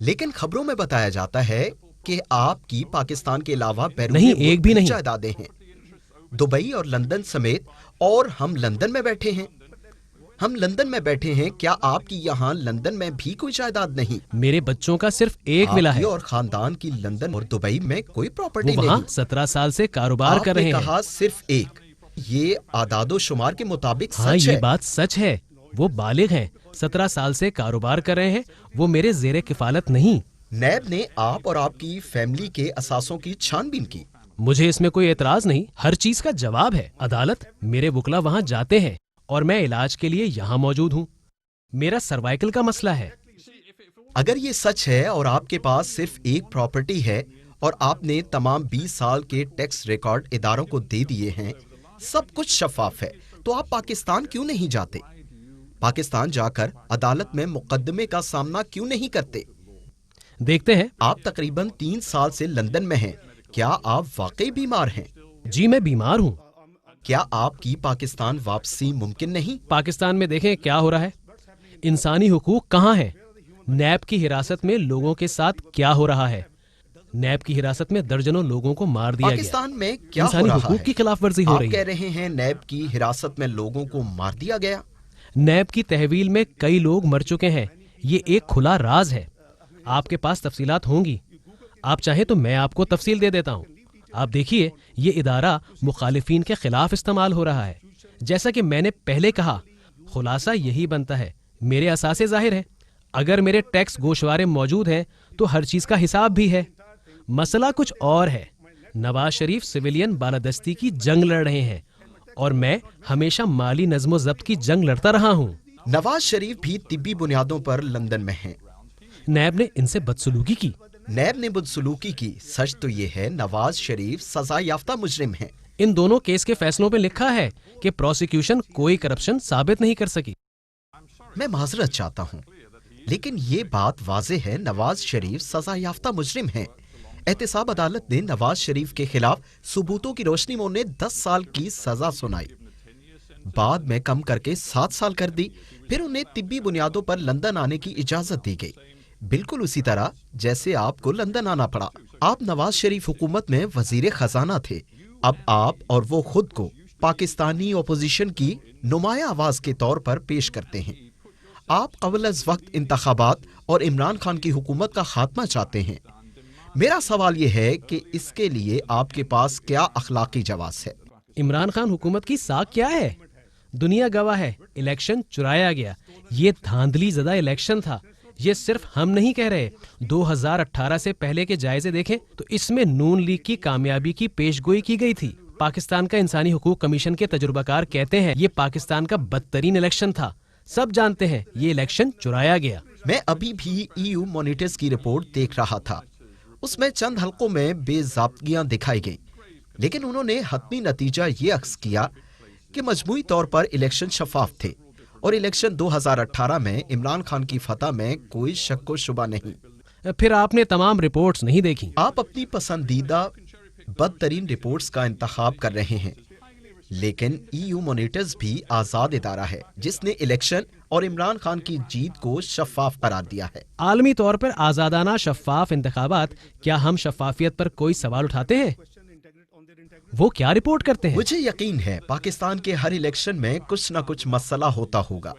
لیکن خبروں میں بتایا جاتا ہے کہ آپ کی پاکستان کے علاوہ بیرون نہیں، ملک ایک بھی نہیں۔ جائیدادیں ہیں، دبئی اور لندن سمیت، اور ہم لندن میں بیٹھے ہیں۔ کیا آپ کی یہاں لندن میں بھی کوئی جائیداد نہیں؟ میرے بچوں کا صرف ایک ولا آپ ہے، کی اور خاندان کی لندن اور دبئی میں کوئی وہ پراپرٹی وہاں نہیں۔ 17 سال سے کاروبار آپ کر نے رہے ہیں۔ کہا صرف ایک، یہ اعداد و شمار کے مطابق ہاں، سچ یہ ہے۔ بات سچ ہے، وہ بالغ ہیں، 17 سال سے کاروبار کر رہے ہیں، وہ میرے زیر کفالت نہیں۔ نیب نے آپ اور آپ کی فیملی کے اثاثوں کی چھان بین کی۔ مجھے اس میں کوئی اعتراض نہیں، ہر چیز کا جواب ہے۔ عدالت، میرے وکلا وہاں جاتے ہیں اور میں علاج کے لیے یہاں موجود ہوں۔ میرا سروائیکل کا مسئلہ ہے۔ اگر یہ سچ ہے اور آپ کے پاس صرف ایک پراپرٹی ہے اور آپ نے تمام 20 سال کے ٹیکس ریکارڈ اداروں کو دے دیے ہیں، سب کچھ شفاف ہے، تو آپ پاکستان کیوں نہیں جاتے؟ پاکستان جا کر عدالت میں مقدمے کا سامنا کیوں نہیں کرتے؟ دیکھتے ہیں۔ آپ تقریباً 3 سال سے لندن میں ہیں، کیا آپ واقعی بیمار ہیں؟ جی، میں بیمار ہوں۔ کیا آپ کی پاکستان واپسی ممکن نہیں؟ پاکستان میں دیکھیں کیا ہو رہا ہے، انسانی حقوق کہاں ہیں؟ نیب کی حراست میں لوگوں کے ساتھ کیا ہو رہا ہے؟ نیب کی حراست میں درجنوں لوگوں کو مار دیا گیا۔ پاکستان میں کیا ہو انسانی رہا حقوق ہے؟ کی خلاف ورزی ہو آپ رہی کہہ ہے۔ رہے ہیں نیب کی حراست میں لوگوں کو مار دیا گیا؟ نیب کی تحویل میں کئی لوگ مر چکے ہیں، یہ ایک کھلا راز ہے۔ آپ کے پاس تفصیلات ہوں گی، آپ چاہیں تو میں آپ کو تفصیل دے دیتا ہوں۔ آپ دیکھیے، یہ ادارہ مخالفین کے خلاف استعمال ہو رہا ہے۔ جیسا کہ میں نے پہلے کہا، خلاصہ یہی بنتا ہے، میرے اثاثے ظاہر ہیں، اگر میرے ٹیکس گوشوارے موجود ہیں تو ہر چیز کا حساب بھی ہے۔ مسئلہ کچھ اور ہے، نواز شریف سویلین بالادستی کی جنگ لڑ رہے ہیں اور میں ہمیشہ مالی نظم و ضبط کی جنگ لڑتا رہا ہوں۔ نواز شریف بھی طبی بنیادوں پر لندن میں ہیں۔ نیب نے ان سے بدسلوکی کی۔ نیب نے بدسلوکی کی، سچ تو یہ ہے نواز شریف سزا یافتہ مجرم ہیں۔ ان دونوں کیس کے فیصلوں پہ لکھا ہے کہ پروسیکیوشن کوئی کرپشن ثابت نہیں کر سکی۔ میں معذرت چاہتا ہوں، لیکن یہ بات واضح ہے نواز شریف سزا یافتہ مجرم ہیں۔ احتساب عدالت نے نواز شریف کے خلاف ثبوتوں کی روشنی میں انہیں 10 سال کی سزا سنائی، بعد میں کم کر کے 7 سال کر دی، پھر انہیں طبی بنیادوں پر لندن آنے کی اجازت دی گئی، بالکل اسی طرح جیسے آپ کو لندن آنا پڑا۔ آپ نواز شریف حکومت میں وزیر خزانہ تھے، اب آپ اور وہ خود کو پاکستانی اپوزیشن کی نمایاں آواز کے طور پر پیش کرتے ہیں۔ آپ قبل از وقت انتخابات اور عمران خان کی حکومت کا خاتمہ چاہتے ہیں۔ میرا سوال یہ ہے کہ اس کے لیے آپ کے پاس کیا اخلاقی جواز ہے؟ عمران خان حکومت کی ساکھ کیا ہے؟ دنیا گواہ ہے، الیکشن چرایا گیا، یہ دھاندلی زدہ الیکشن تھا۔ یہ صرف ہم نہیں کہہ رہے، 2018 سے پہلے کے جائزے دیکھیں تو اس میں نون لیگ کی کامیابی کی پیش گوئی کی گئی تھی۔ پاکستان کا انسانی حقوق کمیشن کے تجربہ کار کہتے ہیں یہ پاکستان کا بدترین الیکشن تھا، سب جانتے ہیں یہ الیکشن چرایا گیا۔ میں ابھی بھی EU مانیٹرز کی رپورٹ دیکھ رہا تھا، اس میں چند حلقوں میں بے ضابطگیاں دکھائی گئی، لیکن انہوں نے حتمی نتیجہ یہ اخذ کیا کہ مجموعی طور پر الیکشن شفاف تھے اور الیکشن 2018 میں عمران خان کی فتح میں کوئی شک و شبہ نہیں۔ پھر آپ نے تمام رپورٹس نہیں دیکھی۔ آپ اپنی پسندیدہ بدترین رپورٹس کا انتخاب کر رہے ہیں، لیکن EU مانیٹرز بھی آزاد ادارہ ہے جس نے الیکشن اور عمران خان کی جیت کو شفاف قرار دیا ہے۔ عالمی طور پر آزادانہ شفاف انتخابات، کیا ہم شفافیت پر کوئی سوال اٹھاتے ہیں؟ وہ کیا رپورٹ کرتے ہیں؟ مجھے یقین ہے پاکستان کے ہر الیکشن میں کچھ نہ کچھ مسئلہ ہوتا ہوگا،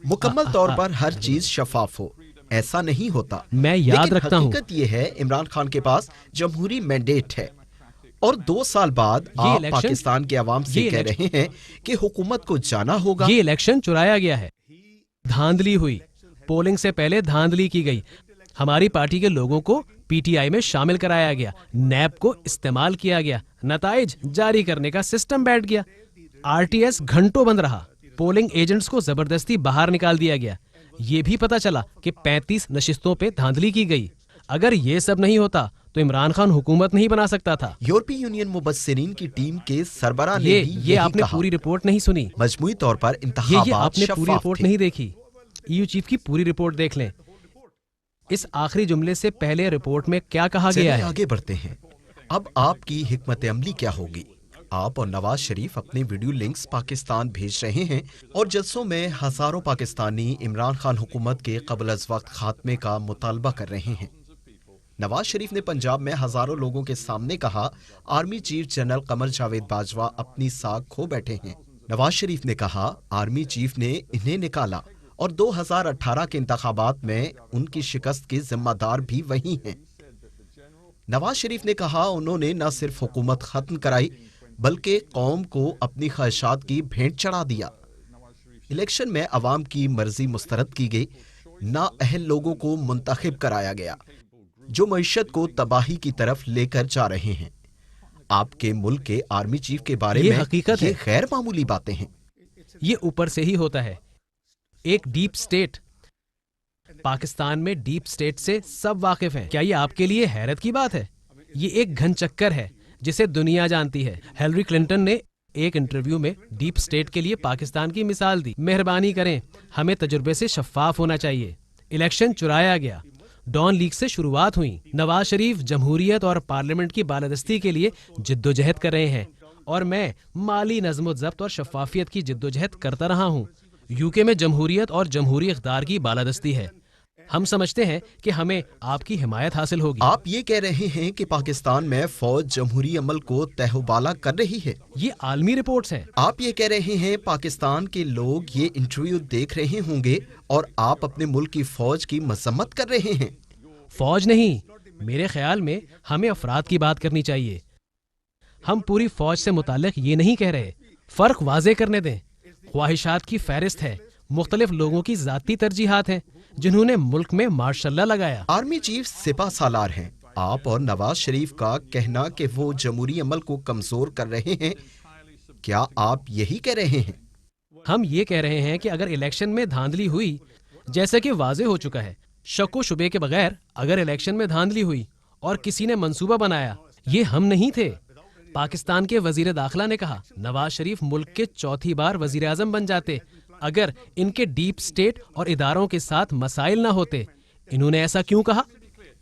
مکمل طور پر ہر چیز شفاف ہو، ایسا نہیں ہوتا۔ میں یاد رکھتا ہوں، حقیقت یہ ہے عمران خان کے پاس جمہوری مینڈیٹ ہے اور 2 سال بعد آپ پاکستان کے عوام سے کہہ رہے ہیں کہ حکومت کو جانا ہوگا۔ یہ الیکشن چرایا گیا ہے، دھاندلی ہوئی، پولنگ سے پہلے دھاندلی کی گئی، ہماری پارٹی کے لوگوں کو PTI میں شامل کرایا گیا، نیب کو استعمال کیا گیا، نتائج جاری کرنے کا سسٹم بیٹھ گیا، RTS گھنٹوں بند رہا، پولنگ ایجنٹس کو زبردستی باہر نکال دیا گیا، یہ بھی پتا چلا کہ 35 نشستوں پہ دھاندلی کی گئی۔ اگر یہ سب نہیں ہوتا تو عمران خان حکومت نہیں بنا سکتا تھا۔ یورپی یونین مبصرین کی ٹیم کے سربراہ نے بھی یہ آپ نے کہا۔ پوری رپورٹ نہیں سنی، مجموعی طور پر یہ انتخابات آپ نے پوری شفاف رپورٹ تھے۔ نہیں دیکھی، EU چیف کی پوری رپورٹ دیکھ لیں۔ اس آخری جملے سے پہلے رپورٹ میں کیا کہا گیا چلیے ہے؟ آگے بڑھتے ہیں، اب آپ کی حکمت عملی کیا ہوگی؟ آپ اور نواز شریف اپنے ویڈیو لنکس پاکستان بھیج رہے ہیں اور جلسوں میں ہزاروں پاکستانی عمران خان حکومت کے قبل از وقت خاتمے کا مطالبہ کر رہے ہیں۔ نواز شریف نے پنجاب میں ہزاروں لوگوں کے سامنے کہا army chief general Qamar Javed Bajwa اپنی ساکھ کھو بیٹھے ہیں۔ نواز شریف نے کہا آرمی چیف نے انہیں نکالا اور 2018 کے انتخابات میں ان کی شکست کے ذمہ دار بھی وہی ہیں۔ نواز شریف نے کہا انہوں نے نہ صرف حکومت ختم کرائی بلکہ قوم کو اپنی خواہشات کی بھینٹ چڑھا دیا۔ الیکشن میں عوام کی مرضی مسترد کی گئی، نااہل لوگوں کو منتخب کرایا گیا جو معیشت کو تباہی کی طرف لے کر جا رہے ہیں۔ آپ کے ملک کے آرمی چیف کے بارے یہ میں حقیقت یہ ہے۔ غیر معمولی باتیں ہیں۔ یہ اوپر سے ہی ہوتا ہے، ایک ڈیپ سٹیٹ۔ پاکستان میں ڈیپ سٹیٹ سے سب واقف ہیں۔ کیا یہ آپ کے لیے حیرت کی بات ہے؟ یہ ایک گھن چکر ہے جسے دنیا جانتی ہے۔ ہیلری کلنٹن نے ایک انٹرویو میں ڈیپ سٹیٹ کے لیے پاکستان کی مثال دی۔ مہربانی کریں، ہمیں تجربے سے شفاف ہونا چاہیے۔ الیکشن چرایا گیا، ڈان لیگ سے شروعات ہوئی۔ نواز شریف جمہوریت اور پارلیمنٹ کی بالادستی کے لیے جد و جہد کر رہے ہیں اور میں مالی نظم و ضبط اور شفافیت کی جد و جہد کرتا رہا ہوں۔ یو کے میں جمہوریت اور جمہوری اقدار کی بالادستی ہے۔ ہم سمجھتے ہیں کہ ہمیں آپ کی حمایت حاصل ہوگی۔ آپ یہ کہہ رہے ہیں کہ پاکستان میں فوج جمہوری عمل کو تہ و بالا کر رہی ہے۔ یہ عالمی رپورٹس ہیں۔ آپ یہ کہہ رہے ہیں پاکستان کے لوگ یہ انٹرویو دیکھ رہے ہوں گے اور آپ اپنے ملک کی فوج کی مذمت کر رہے ہیں۔ فوج نہیں، میرے خیال میں ہمیں افراد کی بات کرنی چاہیے۔ ہم پوری فوج سے متعلق یہ نہیں کہہ رہے۔ فرق واضح کرنے دیں۔ خواہشات کی فہرست ہے، مختلف لوگوں کی ذاتی ترجیحات ہیں جنہوں نے ملک میں ماشاء اللہ لگایا۔ آرمی چیف سپہ سالار ہیں۔ آپ اور نواز شریف کا کہنا کہ وہ جمہوری عمل کو کمزور کر رہے ہیں، کیا آپ یہی کہہ رہے ہیں؟ ہم یہ کہہ رہے ہیں کہ اگر الیکشن میں دھاندلی ہوئی، جیسا کہ واضح ہو چکا ہے، شک و شبے کے بغیر اگر الیکشن میں دھاندلی ہوئی اور کسی نے منصوبہ بنایا، یہ ہم نہیں تھے۔ پاکستان کے وزیر داخلہ نے کہا نواز شریف ملک کے چوتھی بار وزیر اعظم بن جاتے اگر ان کے ڈیپ سٹیٹ اور اداروں کے ساتھ مسائل نہ ہوتے۔ انہوں نے ایسا کیوں کہا؟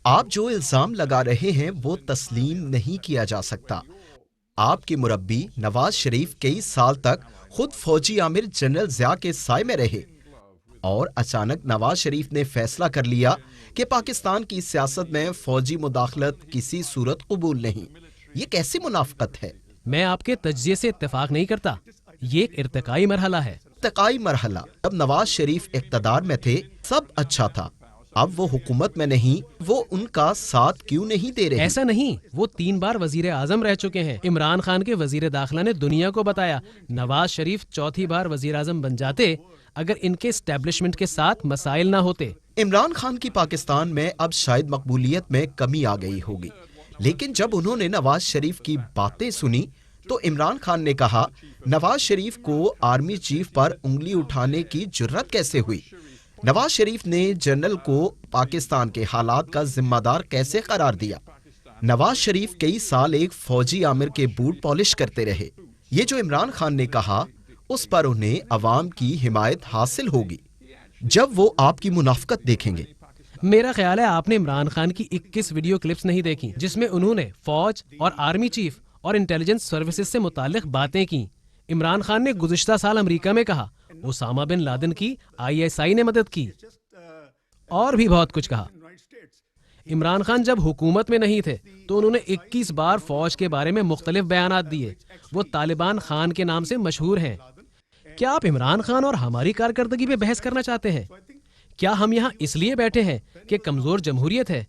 آپ جو الزام لگا رہے ہیں وہ تسلیم نہیں کیا جا سکتا۔ آپ کے مربی نواز شریف کئی سال تک خود فوجی عامر جنرل ضیاء کے سائے میں رہے اور اچانک نواز شریف نے فیصلہ کر لیا کہ پاکستان کی سیاست میں فوجی مداخلت کسی صورت قبول نہیں۔ یہ کیسی منافقت ہے؟ میں آپ کے تجزیے سے اتفاق نہیں کرتا۔ یہ ایک ارتقائی مرحلہ ہے۔ ارتقائی مرحلہ؟ جب نواز شریف اقتدار میں تھے سب اچھا تھا، اب وہ حکومت میں نہیں، وہ ان کا ساتھ کیوں نہیں دے رہے؟ ایسا نہیں، وہ 3 بار وزیر اعظم رہ چکے ہیں۔ عمران خان کے وزیر داخلہ نے دنیا کو بتایا نواز شریف چوتھی بار وزیر اعظم بن جاتے اگر ان کے اسٹیبلشمنٹ کے ساتھ مسائل نہ ہوتے۔ عمران خان کی پاکستان میں اب شاید مقبولیت میں کمی آ گئی ہوگی، لیکن جب انہوں نے نواز شریف کی باتیں سنی تو عمران خان نے کہا نواز شریف کو آرمی چیف پر انگلی اٹھانے کی جرت کیسے ہوئی؟ نواز شریف نے جنرل کو پاکستان کے حالات کا ذمہ دار کیسے قرار دیا؟ نواز شریف کئی سال ایک فوجی عامر کے بوٹ پالش کرتے رہے۔ یہ جو عمران خان نے کہا اس پر انہیں عوام کی حمایت حاصل ہوگی جب وہ آپ کی منافقت دیکھیں گے۔ میرا خیال ہے آپ نے عمران خان کی 21 ویڈیو کلپس نہیں دیکھی جس میں انہوں نے فوج اور آرمی چیف اور انٹیلیجنس سروسز سے متعلق باتیں کی۔ عمران خان نے گزشتہ سال امریکہ میں کہا اسامہ بن لادن کی ISI نے مدد کی اور بھی بہت کچھ کہا۔ عمران خان جب حکومت میں نہیں تھے تو انہوں نے 21 بار فوج کے بارے میں مختلف بیانات دیے۔ وہ طالبان خان کے نام سے مشہور ہیں۔ کیا آپ عمران خان اور ہماری کارکردگی پہ بحث کرنا چاہتے ہیں؟ کیا ہم یہاں اس لیے بیٹھے ہیں کہ کمزور جمہوریت ہے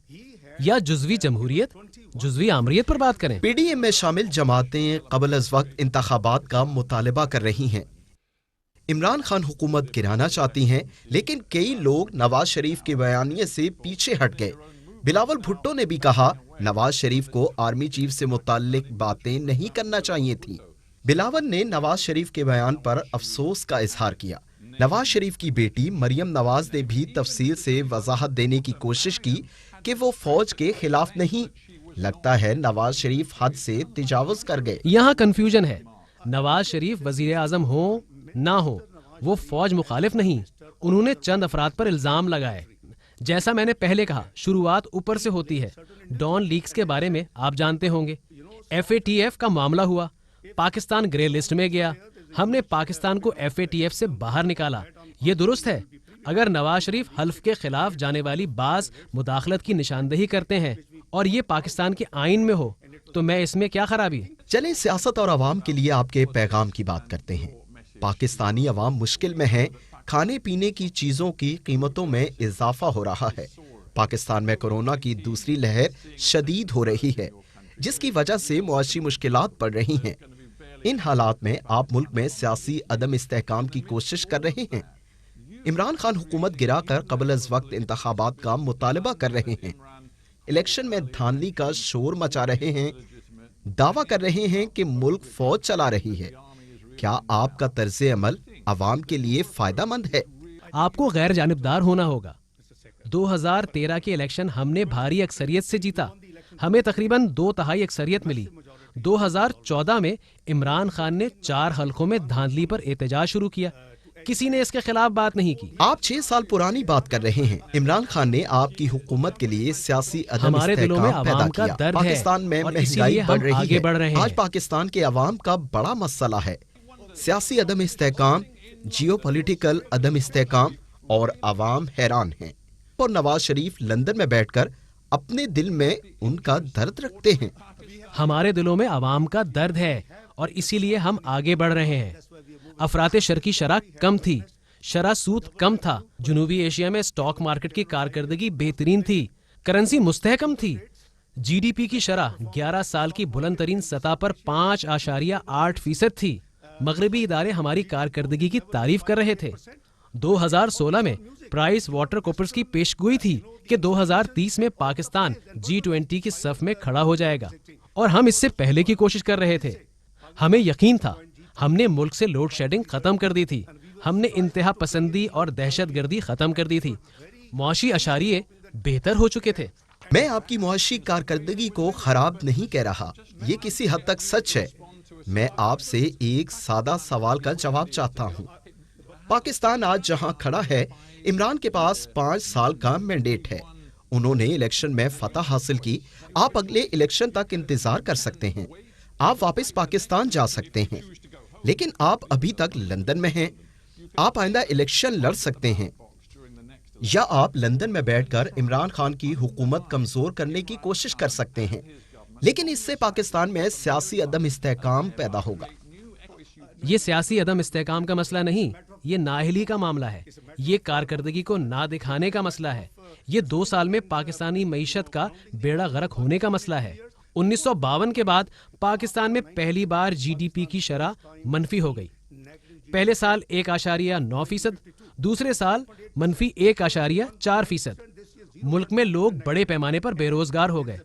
یا جزوی جمہوریت، جزوی آمریت پر بات کریں؟ پی ڈی ایم میں شامل جماعتیں قبل از وقت انتخابات کا مطالبہ کر رہی ہیں۔ عمران خان حکومت گرانا چاہتی ہیں، لیکن کئی لوگ نواز شریف کے بیانیے سے پیچھے ہٹ گئے۔ بلاول بھٹو نے بھی کہا نواز شریف کو آرمی چیف سے متعلق باتیں نہیں کرنا چاہیے تھیں۔ بلاول نے نواز شریف کے بیان پر افسوس کا اظہار کیا۔ نواز شریف کی بیٹی مریم نواز نے بھی تفصیل سے وضاحت دینے کی کوشش کی کہ وہ فوج کے خلاف نہیں۔ لگتا ہے نواز شریف حد سے تجاوز کر گئے۔ یہاں کنفیوژن ہے۔ نواز شریف وزیر اعظم ہو نہ ہو، وہ فوج مخالف نہیں۔ انہوں نے چند افراد پر الزام لگائے۔ جیسا میں نے پہلے کہا شروعات اوپر سے ہوتی ہے۔ ڈان لیکس کے بارے میں آپ جانتے ہوں گے۔ FATF کا معاملہ ہوا، پاکستان گرے لسٹ میں گیا. ہم نے پاکستان کو FATF سے باہر نکالا. یہ درست ہے؟ اگر نواز شریف حلف کے خلاف جانے والی بعض مداخلت کی نشاندہی کرتے ہیں اور یہ پاکستان کے آئین میں ہو تو میں اس میں کیا خرابی؟ چلیں سیاست اور عوام کے لیے آپ کے پیغام کی بات کرتے ہیں. پاکستانی عوام مشکل میں ہے. کھانے پینے کی چیزوں کی قیمتوں میں اضافہ ہو رہا ہے. پاکستان میں کورونا کی دوسری لہر شدید ہو رہی ہے جس کی وجہ سے معاشی مشکلات بڑھ رہی ہیں. ان حالات میں آپ ملک میں سیاسی عدم استحکام کی کوشش کر رہے ہیں. عمران خان حکومت گرا کر قبل از وقت انتخابات کا مطالبہ کر رہے ہیں. الیکشن میں دھاندلی کا شور مچا رہے ہیں. دعویٰ کر رہے ہیں کہ ملک فوج چلا رہی ہے. کیا آپ کا طرز عمل عوام کے لیے فائدہ مند ہے؟ آپ کو غیر جانبدار ہونا ہوگا. 2013 کے الیکشن ہم نے بھاری اکثریت سے جیتا. ہمیں تقریباً 2/3 اکثریت ملی. 2014 میں عمران خان نے 4 حلقوں میں دھاندلی پر احتجاج شروع کیا. کسی نے اس کے خلاف بات نہیں کی. آپ 6 سال پرانی بات کر رہے ہیں. عمران خان نے آپ کی حکومت کے لیے سیاسی عدم ہمارے دلوں میں استحکام پیدا عوام کا کیا. درد ہے پاکستان میں اور اسی مہنگائی لیے بڑھ ہم رہی آگے بڑھ رہے ہے. ہیں. آج پاکستان کے عوام کا بڑا مسئلہ ہے سیاسی عدم استحکام, جیو پولیٹیکل عدم استحکام, اور عوام حیران ہیں. اور نواز شریف لندن میں بیٹھ کر اپنے دل میں ان کا درد رکھتے ہیں. ہمارے دلوں میں عوام کا درد ہے اور اسی لیے ہم آگے بڑھ رہے ہیں. افراط شر کی شرح کم تھی, شرح سود کم تھا. جنوبی ایشیا میں سٹاک مارکیٹ کی کارکردگی بہترین تھی. کرنسی مستحکم تھی. GDP کی شرح 11 سال کی بلند ترین سطح پر 5.8% تھی. مغربی ادارے ہماری کارکردگی کی تعریف کر رہے تھے. 2016 میں پرائس واٹر کوپرز کی پیشگوئی تھی کہ 2030 میں پاکستان G20 کی صف میں کھڑا ہو جائے گا اور ہم اس سے پہلے کی کوشش کر رہے تھے. ہمیں یقین تھا. ہم نے ملک سے لوڈ شیڈنگ ختم کر دی تھی. ہم نے انتہا پسندی اور دہشت گردی ختم کر دی تھی. معاشی اشاریے بہتر ہو چکے تھے. میں آپ کی معاشی کارکردگی کو خراب نہیں کہہ رہا. یہ کسی حد تک سچ ہے. میں آپ سے ایک سادہ سوال کا جواب چاہتا ہوں. پاکستان آج جہاں کھڑا ہے, عمران کے پاس 5 سال کا مینڈیٹ ہے. انہوں نے الیکشن میں فتح حاصل کی. آپ اگلے الیکشن تک انتظار کر سکتے ہیں. آپ واپس پاکستان جا سکتے ہیں. لیکن آپ ابھی تک لندن میں ہیں. آپ آئندہ الیکشن لڑ سکتے ہیں, یا آپ لندن میں بیٹھ کر عمران خان کی حکومت کمزور کرنے کی کوشش کر سکتے ہیں. لیکن اس سے پاکستان میں سیاسی عدم استحکام پیدا ہوگا. یہ سیاسی عدم استحکام کا مسئلہ نہیں, یہ نااہلی کا معاملہ ہے. یہ کارکردگی کو نہ دکھانے کا مسئلہ ہے. یہ 2 سال میں پاکستانی معیشت کا بیڑا غرق ہونے کا مسئلہ ہے. 1952 کے بعد پاکستان میں پہلی بار GDP کی شرح منفی ہو گئی. پہلے سال 1.9%, دوسرے سال منفی 1.4%. ملک میں لوگ بڑے پیمانے پر بے روزگار ہو گئے.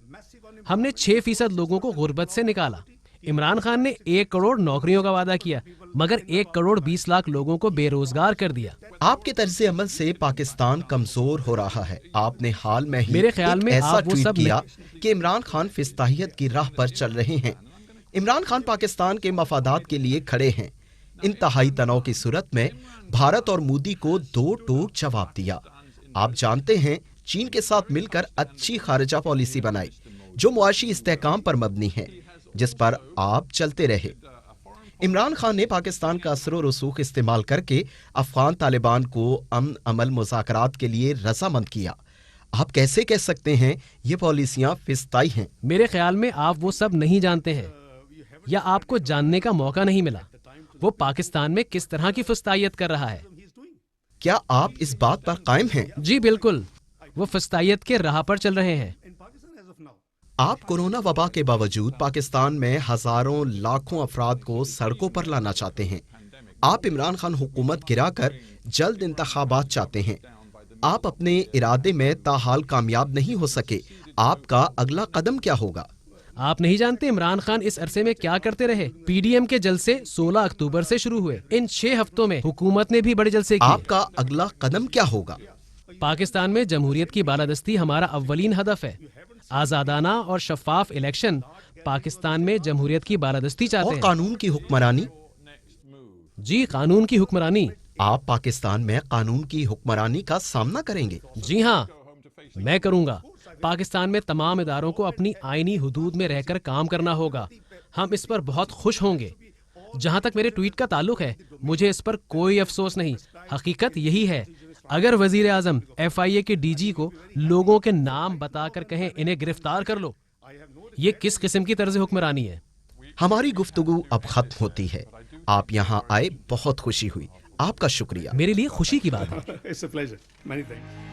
ہم نے 6% لوگوں کو غربت سے نکالا. عمران خان نے 1 کروڑ نوکریوں کا وعدہ کیا مگر 1 کروڑ 20 لاکھ لوگوں کو بے روزگار کر دیا. آپ کے طرز عمل سے پاکستان کمزور ہو رہا ہے. آپ نے حال میں ہی میرے خیال میں ایسا آپ وہ ٹویٹ سب کیا کہ عمران خان فضتاحیت کی راہ پر چل رہے ہیں. عمران خان پاکستان کے مفادات کے لیے کھڑے ہیں. انتہائی تناؤ کی صورت میں بھارت اور مودی کو 2 ٹوک جواب دیا. آپ جانتے ہیں چین کے ساتھ مل کر اچھی خارجہ پالیسی بنائی جو معاشی استحکام پر مبنی ہے, جس پر آپ چلتے رہے. عمران خان نے پاکستان کا اثر و رسوخ استعمال کر کے افغان طالبان کو امن عمل مذاکرات کے لیے رضامند کیا. آپ کیسے کہہ سکتے ہیں یہ پالیسیاں فضتائی ہیں؟ میرے خیال میں آپ وہ سب نہیں جانتے ہیں یا آپ کو جاننے کا موقع نہیں ملا. وہ پاکستان میں کس طرح کی فضتائیت کر رہا ہے. کیا آپ اس بات پر قائم ہیں؟ جی بالکل, وہ فضتائیت کے راہ پر چل رہے ہیں. آپ کورونا وبا کے باوجود پاکستان میں ہزاروں لاکھوں افراد کو سڑکوں پر لانا چاہتے ہیں. آپ عمران خان حکومت گرا کر جلد انتخابات چاہتے ہیں. آپ اپنے ارادے میں تاحال کامیاب نہیں ہو سکے. آپ کا اگلا قدم کیا ہوگا؟ آپ نہیں جانتے عمران خان اس عرصے میں کیا کرتے رہے. PDM کے جلسے 16 اکتوبر سے شروع ہوئے. ان 6 ہفتوں میں حکومت نے بھی بڑے جلسے کیے. آپ کا اگلا قدم کیا ہوگا؟ پاکستان میں جمہوریت کی بالادستی ہمارا اولین ہدف ہے. آزادانہ اور شفاف الیکشن پاکستان میں جمہوریت کی بالادستی چاہتے اور ہیں. قانون کی حکمرانی؟ جی, قانون کی حکمرانی. آپ پاکستان میں قانون کی حکمرانی کا سامنا کریں گے؟ جی ہاں, میں کروں گا. پاکستان میں تمام اداروں کو اپنی آئینی حدود میں رہ کر کام کرنا ہوگا. ہم اس پر بہت خوش ہوں گے۔ جہاں تک میرے ٹویٹ کا تعلق ہے، مجھے اس پر کوئی افسوس نہیں۔ حقیقت یہی ہے، اگر وزیر اعظم ایف آئی اے کے ڈی جی کو لوگوں کے نام بتا کر کہیں انہیں گرفتار کر لو، یہ کس قسم کی طرز حکمرانی ہے؟ ہماری گفتگو اب ختم ہوتی ہے۔ آپ یہاں آئے بہت خوشی ہوئی، آپ کا شکریہ۔ میرے لیے خوشی کی بات ہے۔ It's a pleasure. Many thanks.